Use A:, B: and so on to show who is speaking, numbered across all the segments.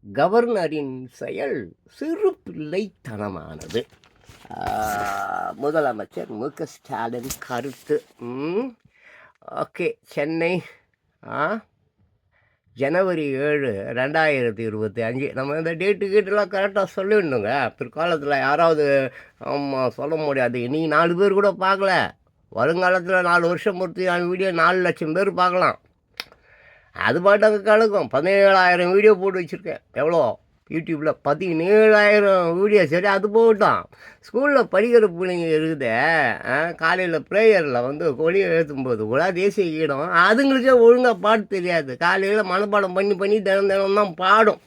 A: கவர்னரின் செயல் சிறு பிள்ளைத்தனமானது. முதலமைச்சர் மு.க. ஸ்டாலின் கருத்து. ஓகே. சென்னை ஜனவரி 7, 2025. நம்ம இந்த டேட்டுலாம் கரெக்டாக சொல்லிடணுங்க. பிற்காலத்தில் யாராவது சொல்ல முடியாது. இன்றைக்கி 4 பேர் கூட பார்க்கல, வருங்காலத்தில் 4 வருஷம் பொறுத்து என் வீடியோ 4 லட்சம் பேர் பார்க்கலாம். அது பாட்டுக்கு கலக்கும். 17,000 வீடியோ போட்டு வச்சுருக்கேன். எவ்வளோ யூடியூப்பில் 17,000 வீடியோ. சரி, அது போகட்டும். ஸ்கூலில் படிக்கிற பிள்ளைங்க இருக்குதே, காலையில் ப்ரேயரில் கொடியை ஏற்றும்போது கூட தேசிய கீதம் அதுங்களுக்கே ஒழுங்காக பாட தெரியாது. காலையில் மனப்பாடம் பண்ணி தினம் தான் பாடும்.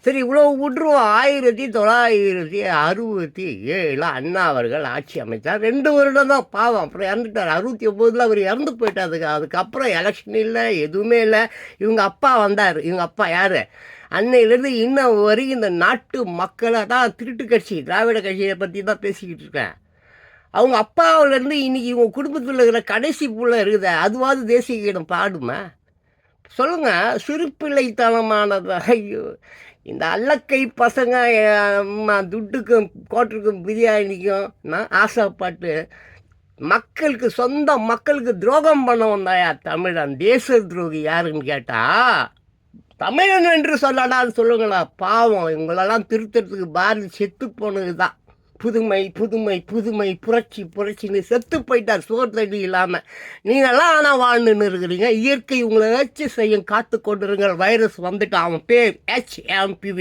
A: சரி, இவ்வளோ விட்டுருவோம். 1967 அண்ணா அவர்கள் ஆட்சி அமைச்சார். 2 வருடம் தான் பாவம். அப்புறம் இறந்துட்டார். 69 அவர் இறந்து போயிட்டார். அதுக்கப்புறம் எலெக்ஷன் இல்லை, எதுவுமே இல்லை. இவங்க அப்பா வந்தார். இவங்க அப்பா யார்? அன்னையிலேருந்து இன்னும் வரைக்கும் இந்த நாட்டு மக்களை தான் திருட்டு கட்சி, திராவிட கட்சியை பற்றி தான் பேசிக்கிட்டு இருக்கேன். அவங்க அப்பாவிலேருந்து இன்றைக்கி இவங்க குடும்பத்தில் இருக்கிற கடைசி புள்ள இருக்குத, அதுவாது தேசிய கீதம் பாடுமா? சொல்லுங்கள். சிறுபிள்ளைத்தனமானது. ஐயோ, இந்த அல்லக்கை பசங்க துட்டுக்கும் கோட்டருக்கும் பிரியாணிக்கும் நான் ஆசைப்பட்டு மக்களுக்கு, சொந்த மக்களுக்கு துரோகம் பண்ண வந்தாயா தமிழன். தேச துரோகி யாருன்னு கேட்டால் தமிழன் என்று சொல்லடான்னு சொல்லுங்களா. பாவம், இவங்களெல்லாம் திருத்தறதுக்கு பாரதி செத்து போனது தான். புதுமை புதுமை புதுமை புரட்சின்னு செத்து போயிட்டார் சோறு தண்ணி இல்லாமல். நீங்கள்லாம் ஆனால் வாழ்ந்துன்னு இருக்கிறீங்க. இயற்கை உங்களை வச்சு செய்யும். காத்து கொண்டுருங்கள். வைரஸ் வந்துட்டு அவன் பேர் HMPV.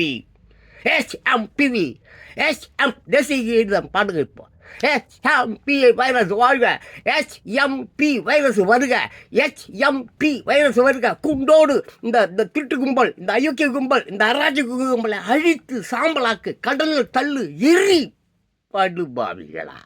A: தேசிய பாடுங்க. இப்போ HMP வைரஸ் வாழ்க, HMP வைரஸ் வருக, HMP வைரஸ் வருக. குண்டோடு இந்த திருட்டு கும்பல், இந்த அயோக்கிய கும்பல், இந்த அராஜக கும்பலை அழித்து சாம்பலாக்கு, கடலில் தள்ளு, எரி படுபாவிகளா.